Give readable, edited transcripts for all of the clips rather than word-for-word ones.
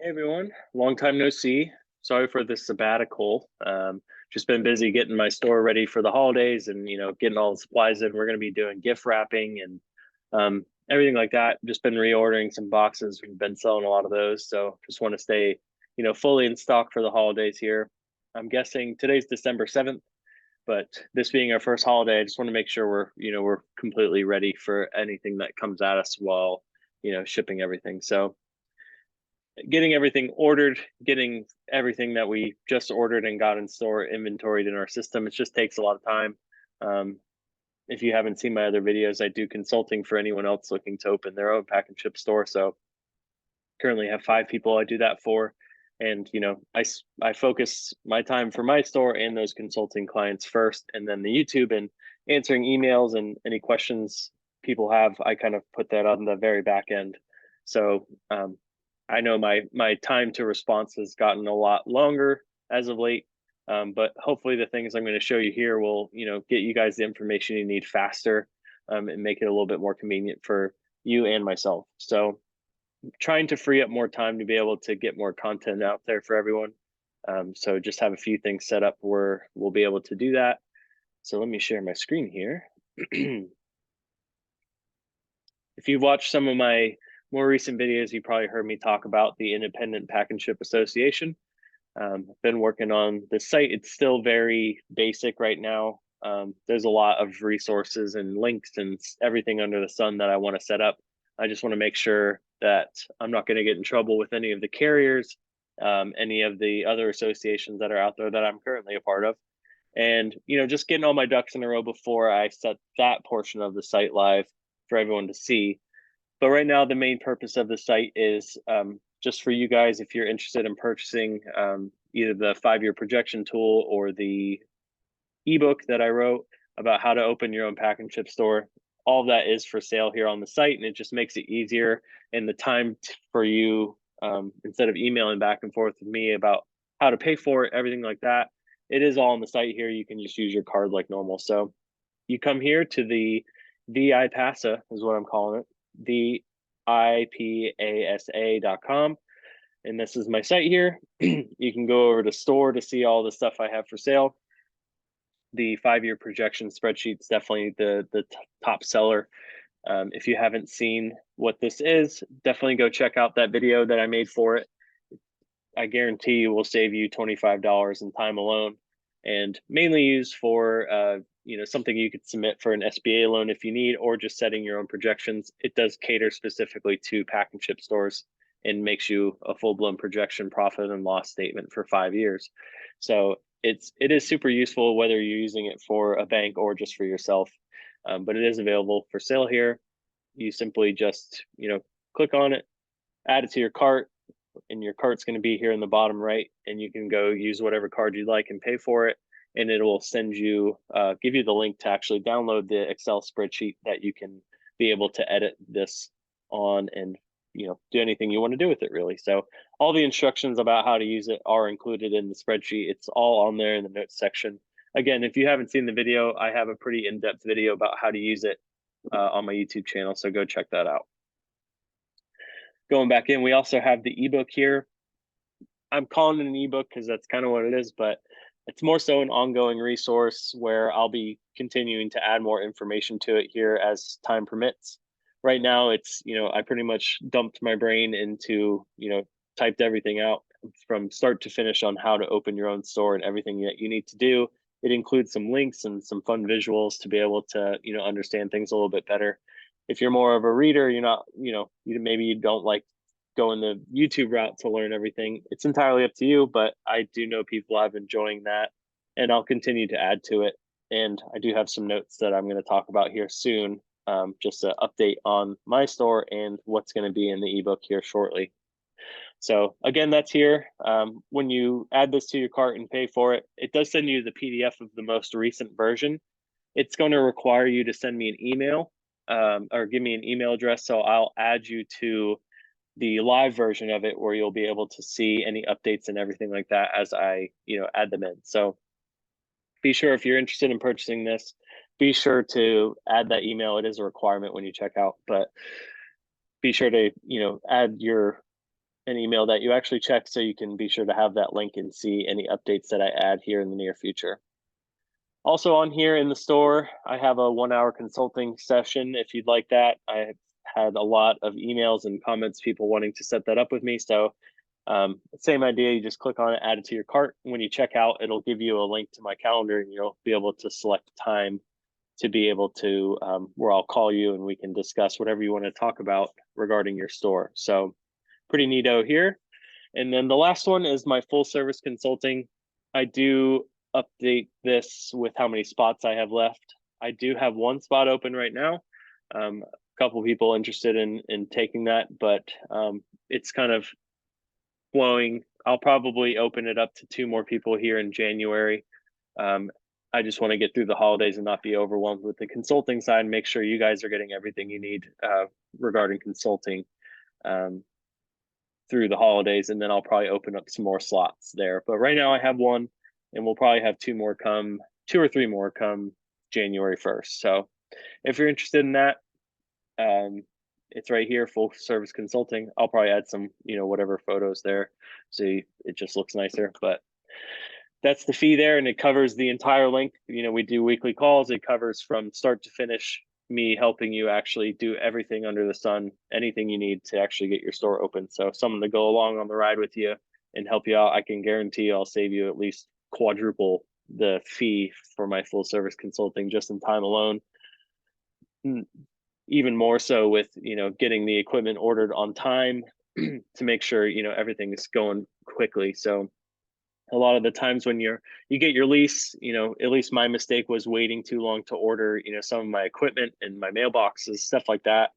Hey everyone, long time no see. Sorry for the sabbatical. Just been busy getting my store ready for the holidays and getting all the supplies in. We're going to be doing gift wrapping and everything like that. Just been reordering some boxes. We've been selling a lot of those, so just want to stay fully in stock for the holidays here. I'm guessing today's December 7th, but this being our first holiday, I just want to make sure we're completely ready for anything that comes at us while shipping everything. So getting everything ordered, getting everything that we just ordered and got in store inventoried in our system. It just takes a lot of time. Um, if you haven't seen my other videos, I do consulting for anyone else looking to open their own pack and ship store. So currently have 5 people I do that for. And I focus my time for my store and those consulting clients first, and then the YouTube and answering emails and any questions people have. I kind of put that on the very back end. So I know my time to response has gotten a lot longer as of late, but hopefully the things I'm going to show you here will get you guys the information you need faster, and make it a little bit more convenient for you and myself. So trying to free up more time to be able to get more content out there for everyone. So just have a few things set up where we'll be able to do that. So let me share my screen here. If you've watched some of my more recent videos, you probably heard me talk about the Independent Pack and Ship Association. I've been working on the site. It's still very basic right now. There's a lot of resources and links and everything under the sun that I want to set up. I just want to make sure that I'm not going to get in trouble with any of the carriers, any of the other associations that are out there that I'm currently a part of. And, just getting all my ducks in a row before I set that portion of the site live for everyone to see. But right now, the main purpose of the site is just for you guys, if you're interested in purchasing either the 5-year projection tool or the ebook that I wrote about how to open your own pack and ship store. All of that is for sale here on the site, and it just makes it easier and the time for you, instead of emailing back and forth with me about how to pay for it, everything like that. It is all on the site here. You can just use your card like normal. So you come here to the VIPASA is what I'm calling it, VIPASA.com. And this is my site here. You can go over to store to see all the stuff I have for sale. The 5-year projection spreadsheet is definitely the top seller. If you haven't seen what this is, definitely go check out that video that I made for it. I guarantee you will save you $25 in time alone, and mainly used for something you could submit for an SBA loan if you need, or just setting your own projections. It does cater specifically to pack and ship stores and makes you a full-blown projection profit and loss statement for 5 years. So it is super useful whether you're using it for a bank or just for yourself. But it is available for sale here. You simply just click on it, add it to your cart, and your cart's going to be here in the bottom right, and you can go use whatever card you'd like and pay for it, and it will send you give you the link to actually download the Excel spreadsheet that you can be able to edit this on and do anything you want to do with it, really. So all the instructions about how to use it are included in the spreadsheet. It's all on there in the notes section. Again, if you haven't seen the video, I have a pretty in-depth video about how to use it on my YouTube channel, so go check that out. Going back in, we also have the ebook here. I'm calling it an ebook because that's kind of what it is, but it's more so an ongoing resource where I'll be continuing to add more information to it here as time permits. Right now, it's, I pretty much dumped my brain into, typed everything out from start to finish on how to open your own store and everything that you need to do. It includes some links and some fun visuals to be able to, understand things a little bit better. If you're more of a reader, you're not, maybe you don't like going the YouTube route to learn everything. It's entirely up to you, but I do know people have enjoying that, and I'll continue to add to it. And I do have some notes that I'm going to talk about here soon, just an update on my store and what's going to be in the ebook here shortly. So again, that's here. When you add this to your cart and pay for it, it does send you the PDF of the most recent version. It's going to require you to send me an email, or give me an email address. So I'll add you to the live version of it where you'll be able to see any updates and everything like that as I, add them in. So be sure, if you're interested in purchasing this, be sure to add that email. It is a requirement when you check out, but be sure to, add your an email that you actually check, so you can be sure to have that link and see any updates that I add here in the near future. Also on here in the store, I have a 1-hour consulting session if you'd like that. I had a lot of emails and comments, people wanting to set that up with me. So same idea, you just click on it, add it to your cart. When you check out, it'll give you a link to my calendar, and you'll be able to select time to be able to, where I'll call you and we can discuss whatever you want to talk about regarding your store. So pretty neato here. And then the last one is my full service consulting. I do update this with how many spots I have left. I do have one spot open right now. A couple people interested in taking that, but it's kind of flowing. I'll probably open it up to 2 more people here in January. I just want to get through the holidays and not be overwhelmed with the consulting side, and make sure you guys are getting everything you need regarding consulting through the holidays, and then I'll probably open up some more slots there. But right now I have one, and we'll probably have 2 or 3 more come January 1st. So if you're interested in that, it's right here, full service consulting. I'll probably add some, whatever photos there, so it just looks nicer. But that's the fee there, and it covers the entire length. We do weekly calls. It covers from start to finish, me helping you actually do everything under the sun, anything you need to actually get your store open. So someone to go along on the ride with you and help you out, I can guarantee you I'll save you at least quadruple the fee for my full service consulting just in time alone. Even more so with, getting the equipment ordered on time to make sure, everything is going quickly. So a lot of the times when you get your lease, at least my mistake was waiting too long to order, some of my equipment and my mailboxes, stuff like that.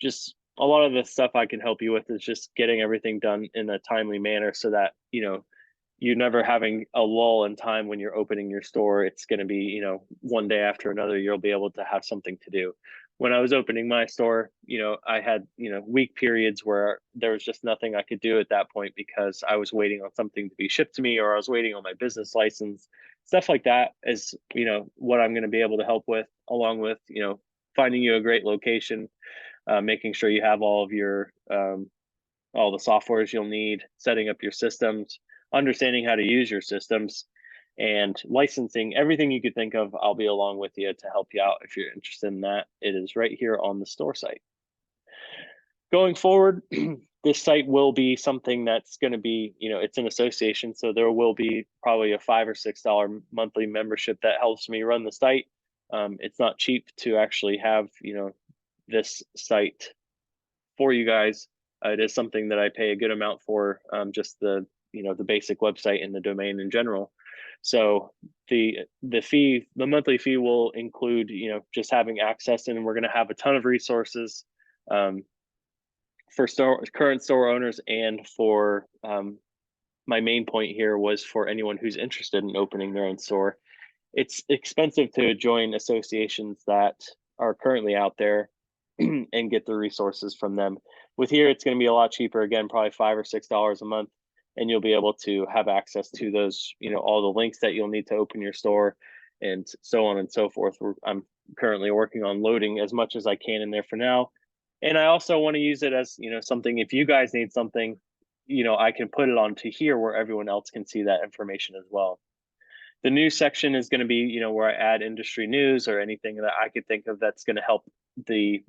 Just a lot of the stuff I can help you with is just getting everything done in a timely manner, so that, you're never having a lull in time when you're opening your store. It's going to be, one day after another, you'll be able to have something to do. When I was opening my store, I had, week periods where there was just nothing I could do at that point, because I was waiting on something to be shipped to me, or I was waiting on my business license. Stuff like that is, what I'm going to be able to help with, along with, finding you a great location, making sure you have all of your, all the softwares you'll need, setting up your systems, understanding how to use your systems, and licensing. Everything you could think of, I'll be along with you to help you out if you're interested in that. It is right here on the store site. Going forward, this site will be something that's going to be, it's an association, so there will be probably a $5 or $6 monthly membership that helps me run the site. It's not cheap to actually have, this site for you guys. It is something that I pay a good amount for, just the basic website and the domain in general. So the monthly fee will include, just having access, and we're going to have a ton of resources for current store owners, and for my main point here was for anyone who's interested in opening their own store. It's expensive to join associations that are currently out there and get the resources from them. With here, it's going to be a lot cheaper. Again, probably $5 or $6 a month, and you'll be able to have access to those, all the links that you'll need to open your store, and so on and so forth. I'm currently working on loading as much as I can in there for now. And I also want to use it as, something, if you guys need something, I can put it onto here where everyone else can see that information as well. The news section is going to be, where I add industry news or anything that I could think of that's going to help the,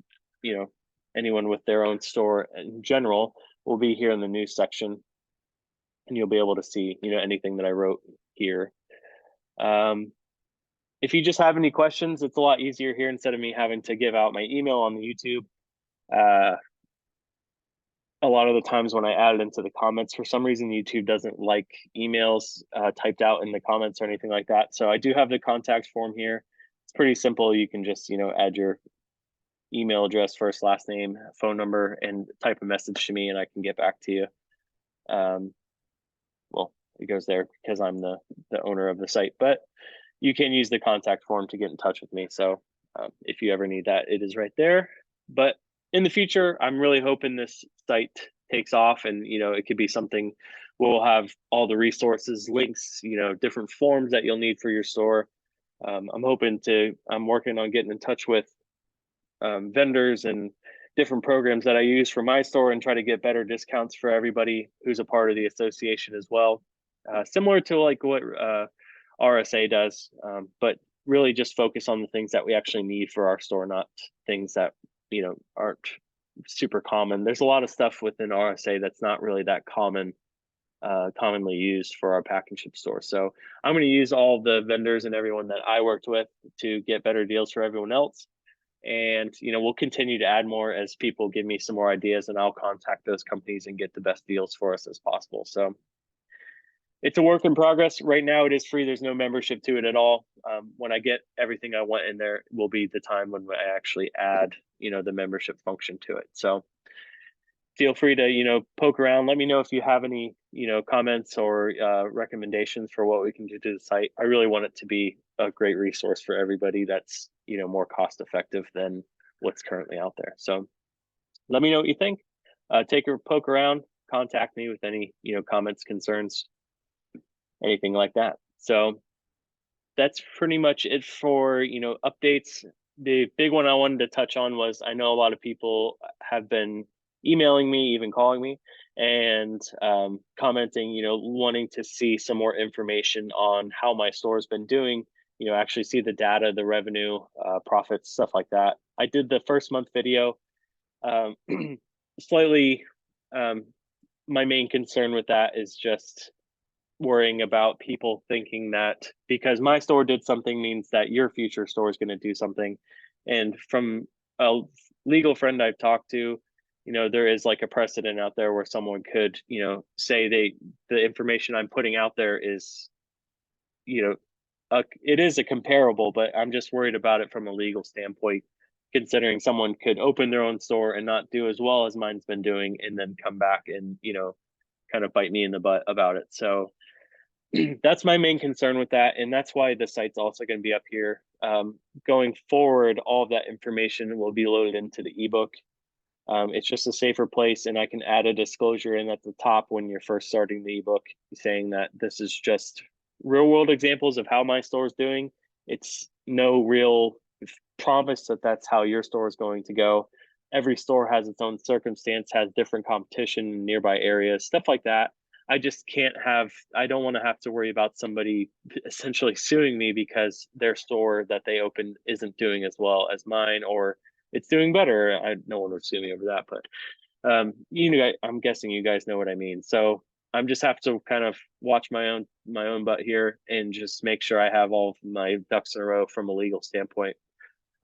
anyone with their own store in general will be here in the news section, and you'll be able to see, anything that I wrote here. If you just have any questions, it's a lot easier here instead of me having to give out my email on the YouTube. A lot of the times when I add it into the comments, for some reason, YouTube doesn't like emails typed out in the comments or anything like that. So I do have the contact form here. It's pretty simple. You can just, add your email address, first, last name, phone number, and type a message to me, and I can get back to you. Well, it goes there because I'm the owner of the site, but you can use the contact form to get in touch with me. So if you ever need that, it is right there. But in the future, I'm really hoping this site takes off, and it could be something we'll have all the resources, links, different forms that you'll need for your store. I'm working on getting in touch with vendors and different programs that I use for my store and try to get better discounts for everybody who's a part of the association as well. Similar to like what RSA does, but really just focus on the things that we actually need for our store, not things that, you know, aren't super common. There's a lot of stuff within RSA that's not really that commonly used for our pack and ship store. So I'm going to use all the vendors and everyone that I worked with to get better deals for everyone else. And, you know, we'll continue to add more as people give me some more ideas, and I'll contact those companies and get the best deals for us as possible. So it's a work in progress. Right now it is free. There's no membership to it at all. When I get everything I want in there, will be the time when I actually add, you know, the membership function to it. So feel free to, you know, poke around. Let me know if you have any, you know, comments or recommendations for what we can do to the site. I really want it to be a great resource for everybody that's, you know, more cost effective than what's currently out there. So let me know what you think. Take a poke around, contact me with any, you know, comments, concerns, anything like that. So that's pretty much it for, you know, updates. The big one I wanted to touch on was, I know a lot of people have been emailing me, even calling me, and commenting, you know, wanting to see some more information on how my store's been doing, you know, actually see the data, the revenue, profits, stuff like that. I did the first month video. Slightly, my main concern with that is just worrying about people thinking that because my store did something means that your future store is going to do something. And from a legal friend I've talked to, you know, there is like a precedent out there where someone could, you know, say the information I'm putting out there is, you know, it is a comparable, but I'm just worried about it from a legal standpoint, considering someone could open their own store and not do as well as mine's been doing, and then come back and, you know, kind of bite me in the butt about it. So that's my main concern with that, and that's why the site's also going to be up here. Going forward, all of that information will be loaded into the ebook. It's just a safer place, and I can add a disclosure in at the top when you're first starting the ebook, saying that this is just real world examples of how my store is doing. It's no real promise that that's how your store is going to go. Every store has its own circumstance, has different competition in nearby areas, stuff like that. I just can't have, I don't want to have to worry about somebody essentially suing me because their store that they opened isn't doing as well as mine, or it's doing better. No one would sue me over that, but you know, I'm guessing you guys know what I mean. So I'm just have to kind of watch my own butt here and just make sure I have all of my ducks in a row from a legal standpoint.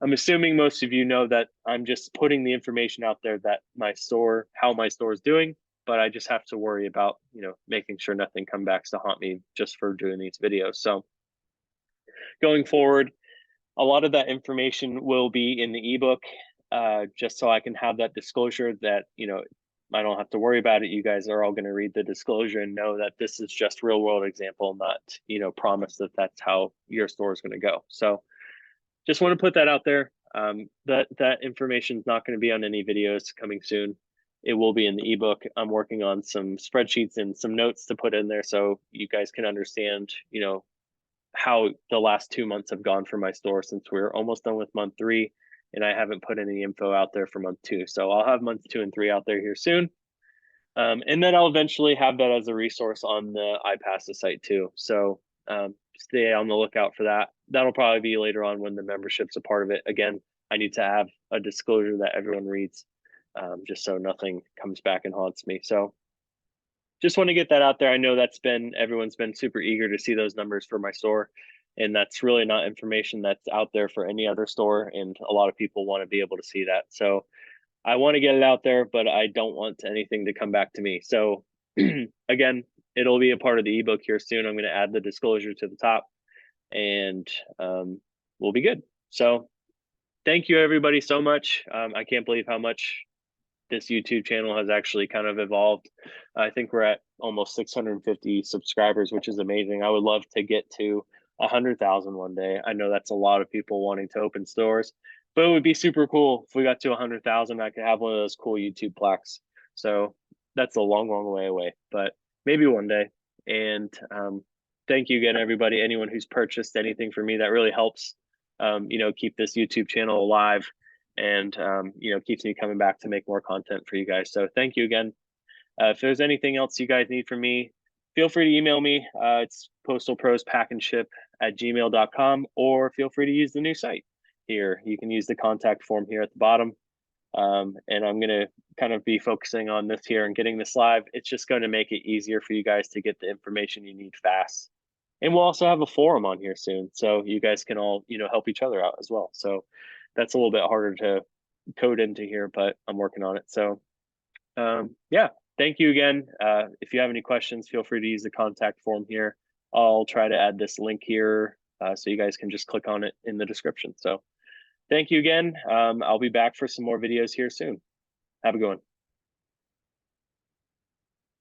I'm assuming most of you know that I'm just putting the information out there that how my store is doing, but I just have to worry about, you know, making sure nothing comes back to haunt me just for doing these videos. So going forward, a lot of that information will be in the ebook, just so I can have that disclosure that, you know, I don't have to worry about it. You guys are all going to read the disclosure and know that this is just real world example, not, you know, promise that that's how your store is going to go. So just want to put that out there. That information is not going to be on any videos coming soon. It will be in the ebook. I'm working on some spreadsheets and some notes to put in there so you guys can understand, you know, how the last 2 months have gone for my store, since we're almost done with month 3 and I haven't put any info out there for month 2. So I'll have months 2 and 3 out there here soon. And then I'll eventually have that as a resource on the iPassa site too. So stay on the lookout for that. That'll probably be later on when the membership's a part of it. Again, I need to have a disclosure that everyone reads, just so nothing comes back and haunts me. So just want to get that out there. I know everyone's been super eager to see those numbers for my store, and that's really not information that's out there for any other store, and a lot of people want to be able to see that. So I want to get it out there, but I don't want anything to come back to me. So again, it'll be a part of the ebook here soon. I'm going to add the disclosure to the top, and we'll be good. So thank you everybody so much. I can't believe how much this YouTube channel has actually kind of evolved. I think we're at almost 650 subscribers, which is amazing. I would love to get to 100,000 one day. I know that's a lot of people wanting to open stores, but it would be super cool if we got to 100,000. I could have one of those cool YouTube plaques. So that's a long, long way away, but maybe one day. And thank you again, everybody. Anyone who's purchased anything from me, that really helps, you know, keep this YouTube channel alive and keeps me coming back to make more content for you guys. So thank you again. If there's anything else you guys need from me, feel free to email me. It's postalprospackandship@gmail.com, or feel free to use the new site here. You can use the contact form here at the bottom. And I'm going to kind of be focusing on this here and getting this live. It's just going to make it easier for you guys to get the information you need fast. And we'll also have a forum on here soon, so you guys can all, help each other out as well. So that's a little bit harder to code into here, but I'm working on it. So yeah, thank you again. If you have any questions, feel free to use the contact form here. I'll try to add this link here so you guys can just click on it in the description. So thank you again. I'll be back for some more videos here soon. Have a good one.